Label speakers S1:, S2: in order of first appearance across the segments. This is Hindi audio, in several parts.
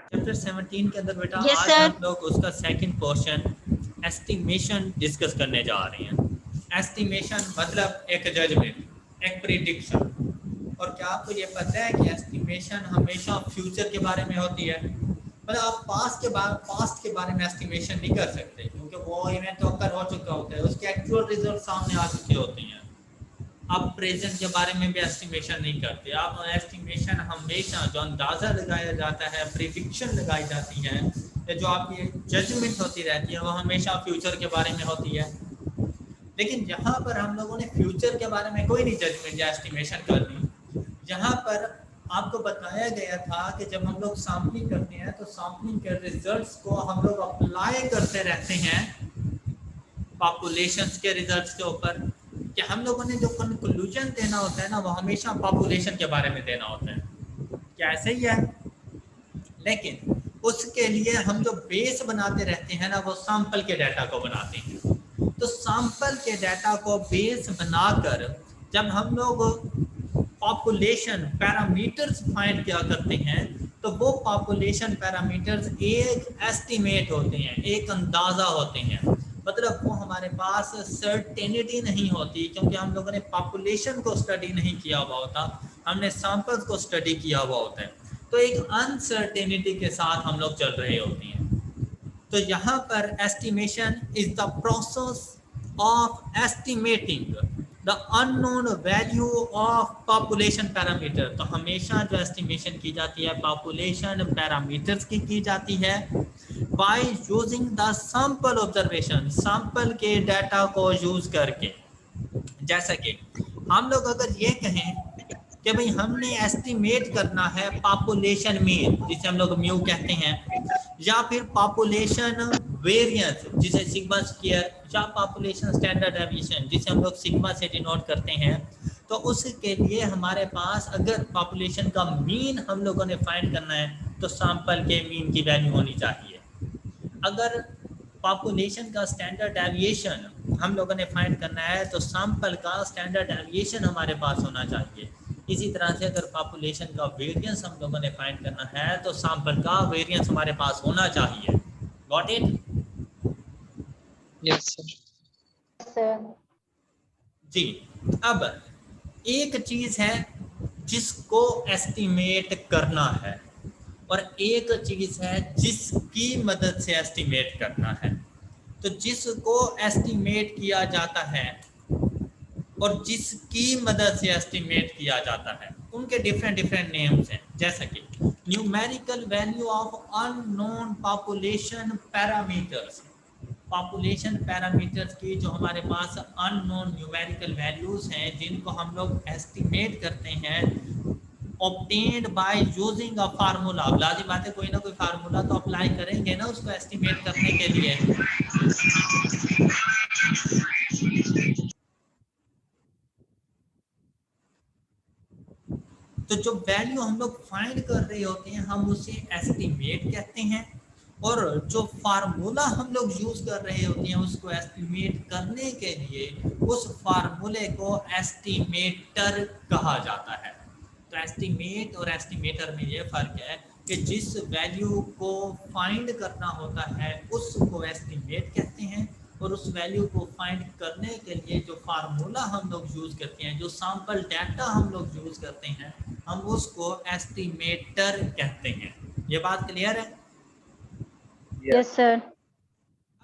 S1: चैप्टर 17 के अंदर बेटा
S2: Yes,
S1: आज
S2: sir.
S1: हम लोग उसका सेकंड पोर्शन एस्टिमेशन डिस्कस करने जा रहे हैं। एस्टिमेशन मतलब एक जजमेंट, एक प्रिडिक्शन। और क्या आपको ये पता है कि एस्टिमेशन हमेशा फ्यूचर के बारे में होती है? मतलब आप पास्ट के बारे में एस्टिमेशन नहीं कर सकते, क्योंकि वो इवेंट ओकर हो चुका होता है, उसके एक्चुअल रिजल्ट सामने आ चुके होते हैं। आप प्रेजेंट के बारे में भी एस्टिमेशन नहीं करते। आप एस्टिमेशन हमेशा जो अंदाज़ा लगाया जाता है, प्रिडिक्शन लगाई जाती है, या जो आपकी जजमेंट होती रहती है, वो हमेशा फ्यूचर के बारे में होती है। लेकिन यहाँ पर हम लोगों ने फ्यूचर के बारे में कोई नहीं जजमेंट या एस्टिमेशन करनी। यहाँ पर आपको बताया गया था कि जब हम लोग सैम्पलिंग करते हैं तो सैम्पलिंग के रिजल्ट्स को हम लोग अप्लाई करते रहते हैं पॉपुलेशंस के रिजल्ट्स के ऊपर। कि हम लोगों ने जो कंक्लूजन देना होता है ना, वो हमेशा पॉपुलेशन के बारे में देना होता है। क्या ऐसे ही है? लेकिन उसके लिए हम जो बेस बनाते रहते हैं ना, वो सैंपल के डाटा को बनाते हैं। तो सैंपल के डाटा को बेस बनाकर जब हम लोग पॉपुलेशन पैरामीटर्स फाइंड किया करते हैं, तो वो पॉपुलेशन पैरामीटर्स एक एस्टिमेट होते हैं, एक अंदाज़ा होते हैं। मतलब वो हमारे पास सर्टेनिटी नहीं होती, क्योंकि हम लोगों ने पॉपुलेशन को स्टडी नहीं किया हुआ होता, हमने सैंपल्स को स्टडी किया हुआ होता है। तो एक अनसर्टेनिटी के साथ हम लोग चल रहे होते हैं। तो यहाँ पर estimation is the process of estimating the unknown value of population parameter. तो हमेशा जो एस्टिमेशन की जाती है पॉपुलेशन पैरामीटर्स की जाती है by using the sample observation, sample के डाटा को यूज करके। जैसा कि हम लोग अगर ये कहें कि भाई हमने एस्टिमेट करना है पॉपुलेशन मीन, जिसे हम लोग म्यू कहते हैं, या फिर पॉपुलेशन वेरिएंस जिसे सिग्मा स्क्वायर, या पॉपुलेशन स्टैंडर्ड डेविएशन जिसे हम लोग सिग्मा से डिनोट करते हैं, तो उसके लिए हमारे पास अगर पॉपुलेशन का मीन हम लोगों ने फाइंड करना है तो सैंपल के मीन की वैल्यू होनी चाहिए। अगर पॉपुलेशन का स्टैंडर्ड डेविएशन हम लोगों ने फाइंड करना है तो सैंपल का स्टैंडर्ड डेविएशन हमारे पास होना चाहिए। इसी तरह से अगर पॉपुलेशन का वेरिएंस हम लोगों ने फाइंड करना है तो सैंपल का वेरिएंस हमारे पास होना चाहिए। Got it?
S3: Yes sir.
S2: Sir.
S1: जी। अब एक चीज है जिसको एस्टिमेट करना है, और एक चीज है जिसकी मदद से एस्टिमेट करना है। तो जिसको एस्टिमेट किया जाता है और जिसकी मदद से एस्टिमेट किया जाता है, उनके डिफरेंट नेम्स हैं। जैसा कि numerical value of unknown population parameters. Population parameters की जो हमारे पास अननोन न्यूमेरिकल वैल्यूज हैं, जिनको हम लोग एस्टिमेट करते हैं obtained by using a formula. लाजिम बात है कोई ना कोई फार्मूला तो अप्लाई करेंगे ना उसको एस्टिमेट करने के लिए। तो जो वैल्यू हम लोग फाइंड कर रहे होते हैं हम उसे एस्टिमेट कहते हैं, और जो फार्मूला हम लोग यूज कर रहे होते हैं उसको एस्टिमेट करने के लिए उस फार्मूले को एस्टिमेटर कहा जाता है। तो एस्टिमेट और एस्टिमेटर में ये फर्क है कि जिस वैल्यू को फाइंड करना होता है उसको एस्टिमेट कहते हैं, और उस वैल्यू को फाइंड करने के लिए जो फार्मूला हम लोग यूज करते हैं, जो सैंपल डाटा हम लोग यूज करते हैं, हम उसको एस्टिमेटर कहते हैं। ये बात क्लियर है?
S2: Yes, sir.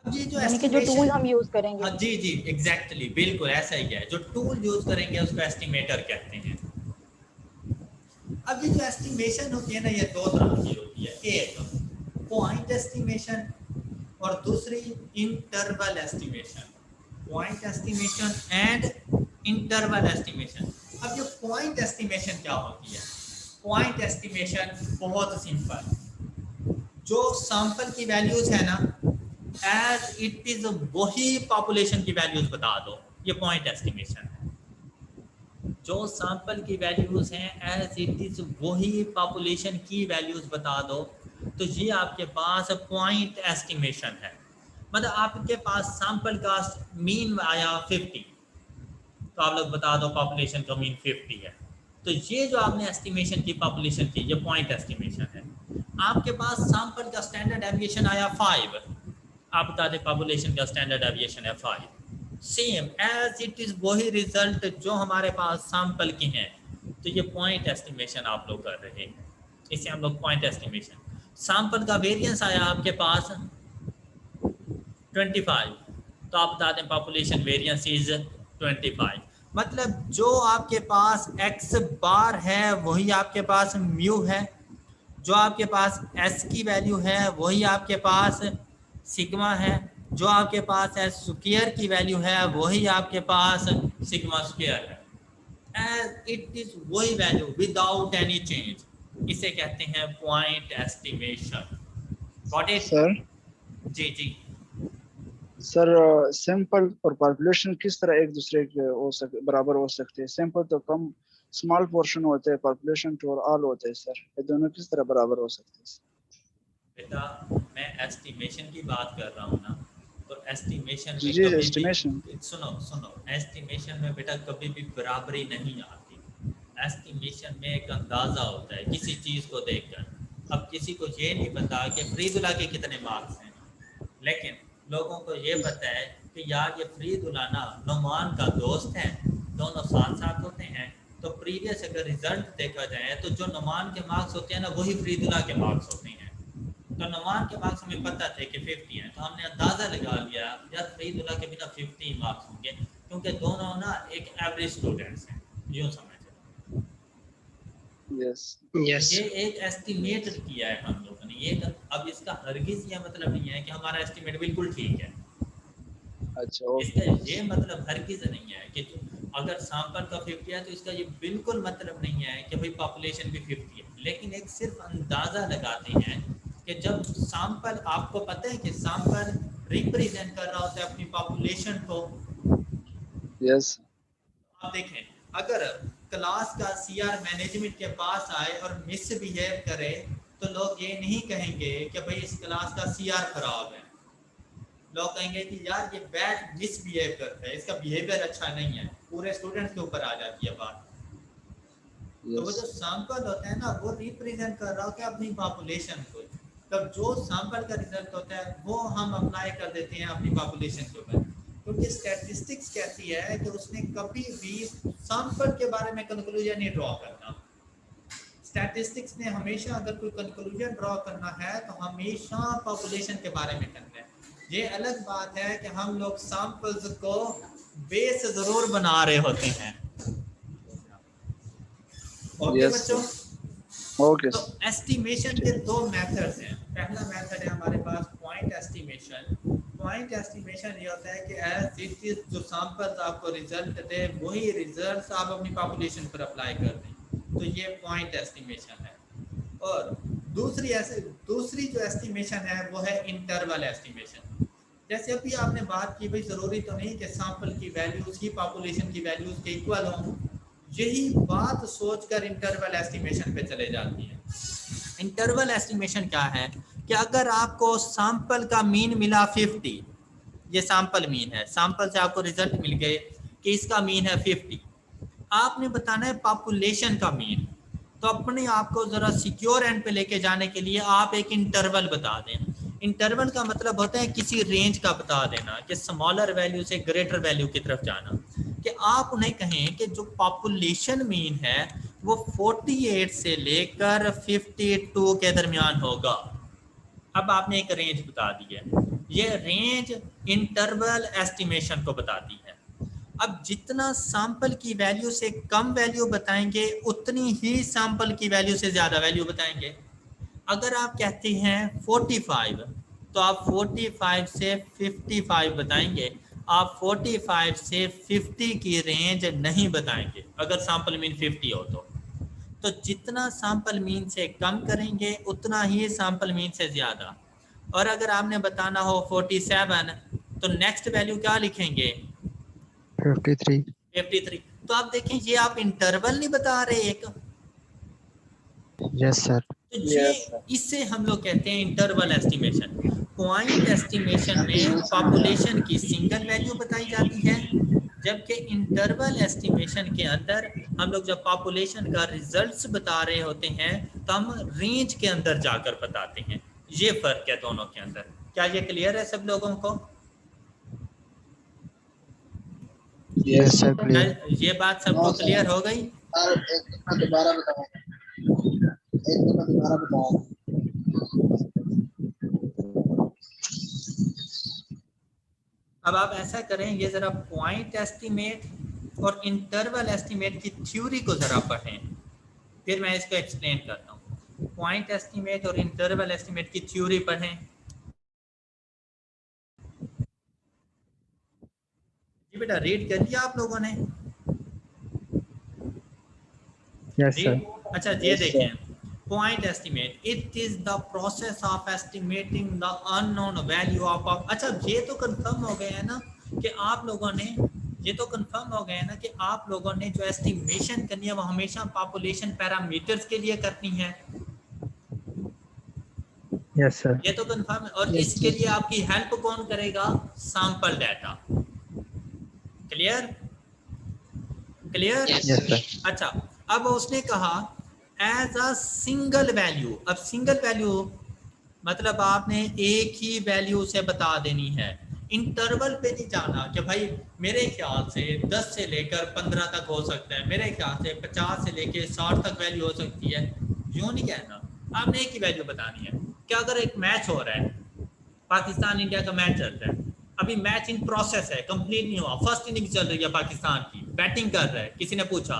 S1: अब ये जो
S2: यानी कि जो टूल हम यूज करेंगे।
S1: हाँ जी जी एग्जैक्टली बिल्कुल ऐसा ही है। जो टूल यूज करेंगे उसको एस्टिमेटर कहते हैं। अब ये जो एस्टिमेशन होती है ना, ये दो तरह की होती है, एक पॉइंट एस्टिमेशन और दूसरी interval estimation. Point estimation and interval estimation. अब ये पॉइंट एस्टिमेशन क्या होती है? पॉइंट एस्टिमेशन बहुत सिंपल, जो सैंपल की वैल्यूज है ना एज इट इज वही पॉपुलेशन की वैल्यूज बता दो, ये पॉइंट एस्टिमेशन है। जो सैंपल की वैल्यूज हैं एज इट इज वही पॉपुलेशन की वैल्यूज बता दो, तो ये आपके पास पॉइंट एस्टिमेशन है। मतलब आपके पास सैंपल का मीन आया 50, तो आप लोग बता दो पॉपुलेशन का मीन 50 है, तो ये जो आपने एस्टिमेशन की पॉपुलेशन की, ये पॉइंट एस्टिमेशन है। आपके पास सैंपल का स्टैंडर्ड डेविएशन आया 5, आप बता दें पॉपुलेशन का स्टैंडर्ड डेविएशन है 5, सेम एज इट इज वही रिजल्ट जो हमारे पास सैंपल की हैं, तो ये पॉइंट एस्टिमेशन आप लोग कर रहे हैं, इसे हम लोग पॉइंट एस्टिमेशन। सैंपल का वेरिएंस आया आपके पास 25, तो आप बता दें पॉपुलेशन वेरिएंस इज 25, मतलब जो आपके पास एक्स बार है वही आपके पास म्यू है, जो आपके पास एस की वैल्यू है वही आपके पास सिग्मा है, जो आपके पास एस स्क्वायर की वैल्यू है वही आपके पास सिग्मा स्क्वायर है, एज इट इज वही वैल्यू विदाउट एनी चेंज, इसे कहते हैं point estimation. Got it?
S3: Sir
S1: जी जी।
S3: सर सैंपल और पॉपुलेशन किस तरह एक दूसरे के बराबर हो सकते हैं? सैंपल तो कम स्मॉल पोर्शन होते हैं, पॉपुलेशन तो ऑल होते हैं सर, ये दोनों किस तरह बराबर हो सकते हैं?
S1: बेटा मैं एस्टिमेशन की बात कर रहा हूँ ना, तो एस्टिमेशन में
S3: जी
S1: कभी
S3: एस्टिमेशन।
S1: भी सुनो एस्टिमेशन में बेटा कभी भी बराबरी नहीं आती। एस्टिमेशन में एक अंदाज़ा होता है किसी चीज़ को देखकर। अब किसी को ये नहीं पता कि फरीदुल्ला के कितने मार्क्स हैं, लेकिन लोगों को ये पता है कि यार ये फरीदुल्ला ना नुमान का दोस्त है, दोनों साथ साथ होते हैं, तो प्रीवियस अगर रिजल्ट देखा जाए तो जो नुमान के मार्क्स होते हैं ना वही फरीदुल्ला के मार्क्स होते हैं। तो नुमान के मार्क्स हमें पता थे कि 50 हैं, तो हमने अंदाज़ा लगा लिया यार फरीदुल्ला के बिना 50 मार्क्स होंगे, क्योंकि दोनों ना एक एवरेज स्टूडेंट्स हैं, यूँ समझ।
S3: यस
S4: यस
S1: ये एक एस्टिमेट किया है हम लोगों ने, ये अब इसका हरगिज़ ये मतलब नहीं है कि हमारा एस्टिमेट बिल्कुल ठीक है।
S3: अच्छा
S1: इसका
S3: ओके।
S1: ये मतलब हरगिज़ नहीं है कि अगर सैंपल का 50 है तो इसका ये बिल्कुल मतलब नहीं है कि भाई पॉपुलेशन भी 50 है, लेकिन एक सिर्फ अंदाज़ा लगाते हैं कि जब सैंपल, आपको पता है कि सैंपल रिप्रेजेंट कर रहा होता है अपनी पॉपुलेशन को।
S3: यस
S1: आप देखें अगर क्लास का सीआर मैनेजमेंट के पास आए और मिसबिहेव करे तो लोग ये नहीं कहेंगे कि भाई इस क्लास का सीआर खराब है, लोग कहेंगे कि यार ये बैच मिसबिहेव करता है, इसका बिहेवियर अच्छा नहीं है, पूरे स्टूडेंट्स के ऊपर आ जाती है बात। तो वो जो सैंपल होता है ना वो रिप्रेजेंट कर रहा होता है अपनी पॉपुलेशन को, तब जो सैंपल का रिजल्ट होता है वो हम अप्लाई कर देते हैं अपनी पॉपुलेशन के ऊपर, क्योंकि स्टैटिस्टिक्स कहती है कि उसने कभी भी सैंपल के बारे में कंक्लूजन नहीं ड्रॉ करना। स्टैटिस्टिक्स ने हमेशा अगर कोई कंक्लूजन ड्रॉ करना है तो हमेशा पॉपुलेशन के बारे में करना है। ये अलग बात है कि हम लोग सैंपल्स को बेस जरूर बना रहे होते हैं। ओके बच्चों,
S3: ओके।
S1: तो एस्टिमेशन के दो मेथड्स हैं। पहला मेथड है हमारे पास पॉइंट एस्टिमेशन। पॉइंट एस्टिमेशन ये होता है कि एज इट इज जो सैंपल्स आपको रिजल्ट दे वही रिजल्ट्स आप अपनी पॉपुलेशन पर अप्लाई कर दें, तो ये पॉइंट एस्टिमेशन है। और दूसरी जो एस्टिमेशन है वो है इंटरवल एस्टिमेशन। जैसे अभी आपने बात की भाई ज़रूरी तो नहीं कि सैंपल की वैल्यूज़ ही पॉपुलेशन की वैल्यूज़ के इक्वल हों, यही बात सोचकर इंटरवल एस्टिमेशन पे चले जाती है। इंटरवल एस्टिमेशन क्या है कि अगर आपको सैंपल का मीन मिला 50, ये सैंपल मीन है, सैंपल से आपको रिजल्ट मिल गए कि इसका मीन है 50, आपने बताना है पॉपुलेशन का मीन, तो अपने आप को ज़रा सिक्योर एंड पे लेके जाने के लिए आप एक इंटरवल बता दें। इंटरवल का मतलब होता है किसी रेंज का बता देना कि स्मॉलर वैल्यू से ग्रेटर वैल्यू की तरफ जाना, कि आप उन्हें कहें कि जो पॉपुलेशन मीन है वो 48 से लेकर 52 के दरमियान होगा। अब आपने एक रेंज बता दी है, ये रेंज इंटरवल एस्टिमेशन को बताती है। अब जितना सैंपल की वैल्यू से कम वैल्यू बताएंगे उतनी ही सैंपल की वैल्यू से ज़्यादा वैल्यू बताएंगे। अगर आप कहते हैं 45 तो आप 45 से 55 बताएंगे, आप 45 से 50 की रेंज नहीं बताएंगे अगर सैंपल मीन 50 हो तो जितना सैंपल मीन से कम करेंगे उतना ही सैंपल मीन से ज़्यादा। और अगर आपने बताना हो 47 तो नेक्स्ट वैल्यू क्या लिखेंगे? 53। तो आप देखें ये आप इंटरवल नहीं बता रहे एक।
S4: Yes sir.
S1: तो ये इससे हम लोग कहते हैं इंटरवल एस्टिमेशन। पॉइंट एस्टिमेशन में पॉपुलेशन की सिंगल वैल्यू बताई जाती है, जबकि इंटरवल एस्टिमेशन के अंदर हम लोग जब पॉपुलेशन का रिजल्ट्स बता रहे होते हैं तो हम रेंज के अंदर जाकर बताते हैं। ये फर्क है दोनों के अंदर। क्या ये क्लियर है सब लोगों को?
S3: यस सर
S1: क्या
S3: क्लियर।
S1: ये बात सबको क्लियर हो गई?
S3: दोबारा बताओ, दोबारा बताओ।
S1: अब आप ऐसा करें, ये जरा पॉइंट एस्टिमेट और इंटरवल एस्टिमेट की थ्योरी को जरा पढ़ें, फिर मैं इसको एक्सप्लेन करता हूँ। पॉइंट एस्टिमेट और इंटरवल एस्टिमेट की थ्योरी पढ़ें। जी बेटा, रीड कर लिया आप लोगों ने?
S3: Yes sir.
S1: अच्छा, ये देखें, point estimate, it is the process of estimating the unknown value of. अच्छा, ये तो कंफर्म हो गया है ना कि आप लोगों ने, ये तो कंफर्म हो गया है ना कि आप लोगों ने जो एस्टिमेशन करनी है वो हमेशा पॉपुलेशन पैरामीटर्स के लिए करनी है।
S3: Yes sir.
S1: ये तो कंफर्म है। और इसके लिए आपकी हेल्प कौन करेगा? Sample data. Clear? Clear?
S3: Yes sir.
S1: अच्छा, अब उसने कहा एज अ सिंगल वैल्यू। अब सिंगल वैल्यू मतलब आपने एक ही वैल्यू से बता देनी है, इंटरवल पे नहीं जाना कि भाई मेरे ख्याल से 10 से लेकर 15 तक हो सकता है, मेरे ख्याल से 50 से लेकर 60 तक वैल्यू हो सकती है। यूँ नहीं कहना, आपने एक ही वैल्यू बतानी है। क्या अगर एक मैच हो रहा है, पाकिस्तान इंडिया का मैच चल रहा है, अभी मैच इन प्रोसेस है, कंप्लीट नहीं हुआ, फर्स्ट इनिंग चल रही है, पाकिस्तान की बैटिंग कर रहा है, किसी ने पूछा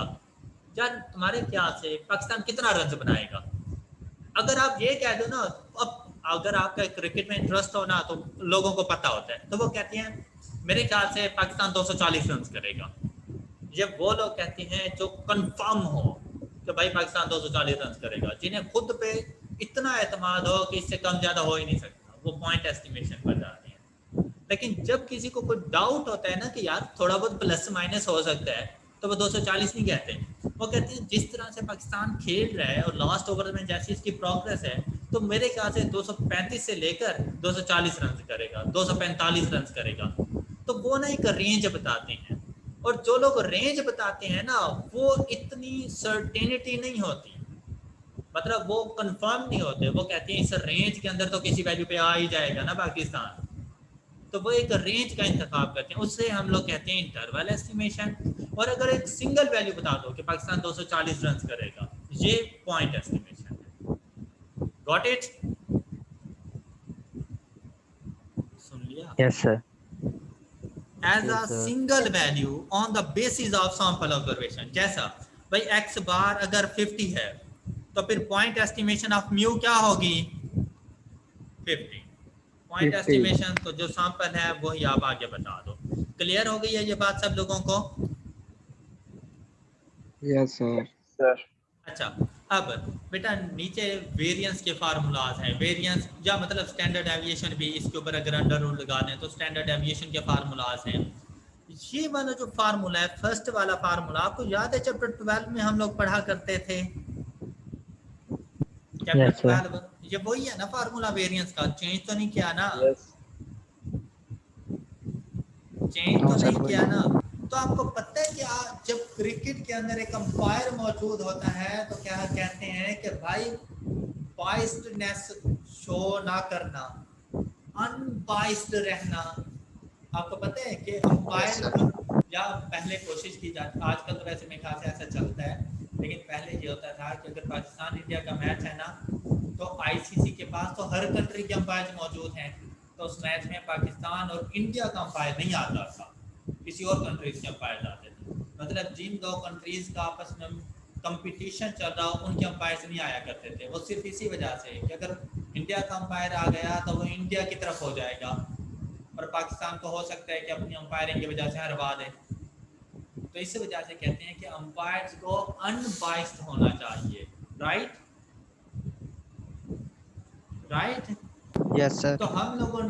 S1: यार तुम्हारे ख्याल से पाकिस्तान कितना रन बनाएगा? अगर आप ये कह दो ना, अब अगर आपका क्रिकेट में इंटरेस्ट हो ना तो लोगों को पता होता है, तो वो कहते हैं मेरे ख्याल से पाकिस्तान 240 रन करेगा। जब वो लोग कहते हैं जो कंफर्म हो कि भाई पाकिस्तान 240 रन करेगा, जिन्हें खुद पे इतना एतमाद हो कि इससे कम ज्यादा हो ही नहीं सकता, वो पॉइंट एस्टिमेशन पर जाते हैं। लेकिन जब किसी को कोई डाउट होता है ना कि यार थोड़ा बहुत प्लस माइनस हो सकता है, तो वो 240 नहीं कहते, वो कहते हैं जिस तरह से पाकिस्तान खेल रहा है और लास्ट ओवर में जैसी इसकी प्रोग्रेस है, तो मेरे ख्याल से 235 से लेकर 240 रन करेगा, 245 रन करेगा। तो वो ना एक रेंज बताते हैं, और जो लोग रेंज बताते हैं ना वो इतनी सर्टेनिटी नहीं होती, मतलब वो कंफर्म नहीं होते। वो कहते हैं इस रेंज के अंदर तो किसी वैल्यू पे आ ही जाएगा ना पाकिस्तान, तो वो एक रेंज का इंतखाब करते हैं, उससे हम लोग कहते हैं इंटरवल एस्टिमेशन। और अगर एक सिंगल वैल्यू बता दो कि पाकिस्तान 240 रन करेगा, ये पॉइंट एस्टिमेशन है। Got it? सुन लिया?
S3: Yes sir.
S1: As a single value on the basis of sample observation. जैसा भाई एक्स बार अगर 50 है तो फिर पॉइंट एस्टिमेशन ऑफ म्यू क्या होगी? 50। पॉइंट एस्टिमेशन तो जो सैंपल है वही आप आगे बता दो। क्लियर हो गई है ये बात सब लोगों को?
S3: Yes sir.
S1: अच्छा, अब बेटा नीचे वेरिएंस के फार्मूलाज हैं। वेरिएंस या मतलब स्टैंडर्ड एविएशन भी, इसके ऊपर अगर अंडर रूल लगा दें तो स्टैंडर्ड एविएशन के फार्मूलाज हैं। ये वाला जो फार्मूला है, फर्स्ट वाला फार्मूला, आपको याद है चैप्टर 12 में हम लोग पढ़ा करते थे? चैप्टर 12 ये वही है ना फार्मूला वेरिएंस का, चेंज तो नहीं किया ना? चेंज तो नहीं किया ना? तो आपको पता है कि जब क्रिकेट के अंदर एक अंपायर मौजूद होता है तो क्या कहते हैं कि भाई बाइस्डनेस शो ना करना, अनबाइस्ड रहना। आपको पता है कि अंपायर या पहले कोशिश की जाती, आजकल तो वैसे मेरे ख्याल से ऐसा चलता है, लेकिन पहले ये होता था कि अगर पाकिस्तान इंडिया का मैच है ना तो आईसीसी के पास तो हर कंट्री के अंपायर मौजूद हैं, तो उस मैच में पाकिस्तान और इंडिया का अंपायर नहीं आता था, किसी और कंट्रीज के अंपायर जाते थे। मतलब जिन दो कंट्रीज का आपस में कंपटीशन चल रहा हो उनके अंपायर नहीं आया करते थे। वो सिर्फ इसी वजह से कि अगर इंडिया का अंपायर आ गया तो वो इंडिया की तरफ हो जाएगा और पाकिस्तान को हो सकता है कि अपनी अंपायरिंग की वजह से हरवा दे। तो इस वजह से कहते हैं कि अंपायर्स को अनबाइस्ड होना चाहिए। राइट? राइट?
S3: Yes sir.
S1: तो हम लोगों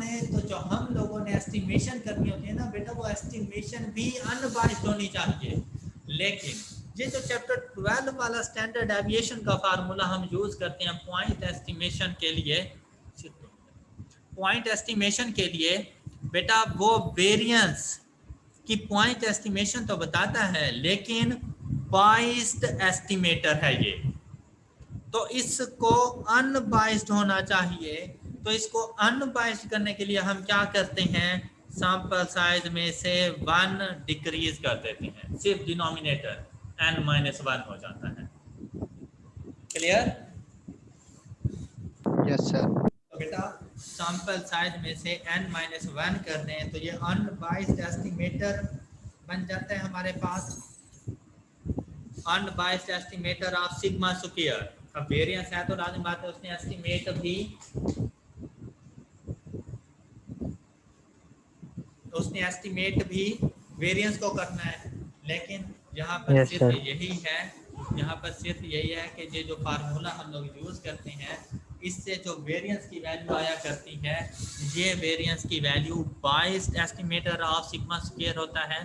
S1: ने एस्टिमेशन करनी होती है ना बेटा, वो एस्टिमेशन भी अनबाइस्ड होनी चाहिए। लेकिन ये जो चैप्टर 12 वाला स्टैंडर्ड एविएशन का फार्मूला हम यूज करते हैं पॉइंट एस्टिमेशन के लिए, पॉइंट एस्टिमेशन के लिए बेटा, वो वेरिएंस कि पॉइंट एस्टिमेशन तो बताता है लेकिन बाइस्ड एस्टिमेटर है ये, तो इसको अनबाइस्ड होना चाहिए। तो इसको अनबाइस्ड करने के लिए हम क्या करते हैं, सैंपल साइज में से 1 डिक्रीज कर देते हैं, सिर्फ डिनोमिनेटर n-1 हो जाता है। क्लियर?
S3: Yes sir.
S1: तो बेटा सैंपल साइज में से n-1 कर दें तो ये अनबाइस्ड एस्टिमेटर बन जाता है हमारे पास, unbiased estimator of sigma square. अब वेरिएंस है तो लाजिम बात है उसने एस्टिमेट भी वेरिएंस को करना है, लेकिन यहाँ पर
S4: Yes,
S1: सिर्फ
S4: sir.
S1: यही है, यहाँ पर सिर्फ यही है कि ये जो फार्मूला हम लोग यूज करते हैं इससे जो वेरिएंस की वैल्यू आया करती है, ये वेरिएंस की value biased estimator of sigma square होता है,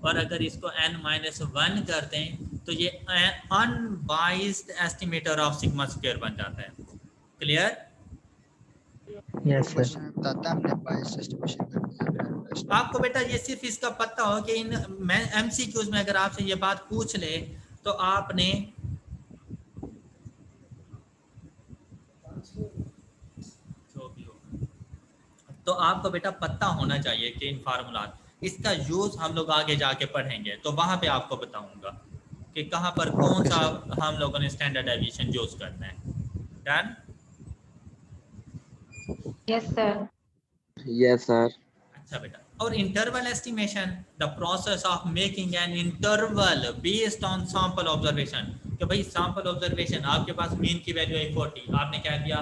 S1: और अगर इसको n-1 कर दें तो ये unbiased estimator of sigma square बन जाता है। क्लियर?
S4: Yes sir.
S3: बताता हमने बाइस एस्टिमेशन करनी
S1: आपको बेटा ये सिर्फ इसका पता हो कि इन MCQs में अगर आपसे ये बात पूछ ले तो आपने तो आपको बेटा पता होना चाहिए कि इन फार्मूला इसका यूज हम लोग आगे जाके पढ़ेंगे तो वहां पे आपको बताऊंगा कि कहां पर कौन सा हम लोगों ने स्टैंडर्ड डेविएशन यूज करना है। Done?
S2: Yes, sir.
S5: Yes, sir.
S1: अच्छा बेटा, और interval estimation, the process of making an interval based on sample observation. कि भाई सैंपल ऑब्जर्वेशन आपके पास मीन की वैल्यू है 40, आपने क्या दिया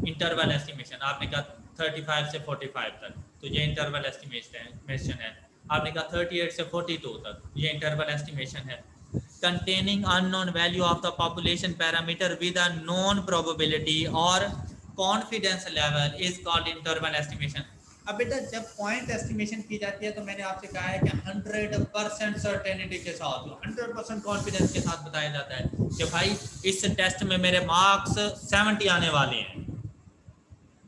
S1: इंटरवल एस्टिमेशन, आपने कहा 35 से 45 तक, तो ये इंटरवल एस्टिमेशन है। आपने कहा 38 से 42 तक, ये इंटरवल एस्टिमेशन है। Containing unknown value of the population parameter with a known probability और confidence level is called interval estimation. अब बेटा जब पॉइंट एस्टिमेशन की जाती है तो मैंने आपसे कहा है कि 100% सर्टेनिटी के साथ, 100% कॉन्फिडेंस के साथ बताया जाता है कि भाई इस टेस्ट में मेरे मार्क्स 70 आने वाले हैं।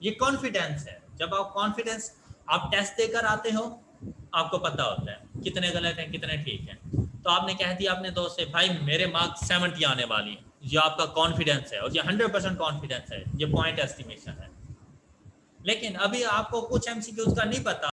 S1: ये कॉन्फिडेंस है। जब आप कॉन्फिडेंस आप टेस्ट देकर आते हो आपको पता होता है कितने गलत हैं कितने ठीक हैं, तो आपने कह दिया अपने दोस्त से भाई मेरे मार्क्स 70 आने वाली हैं, ये आपका कॉन्फिडेंस है और ये 100% कॉन्फिडेंस है, ये पॉइंट एस्टिमेशन है। लेकिन अभी आपको कुछ MCQs का नहीं पता,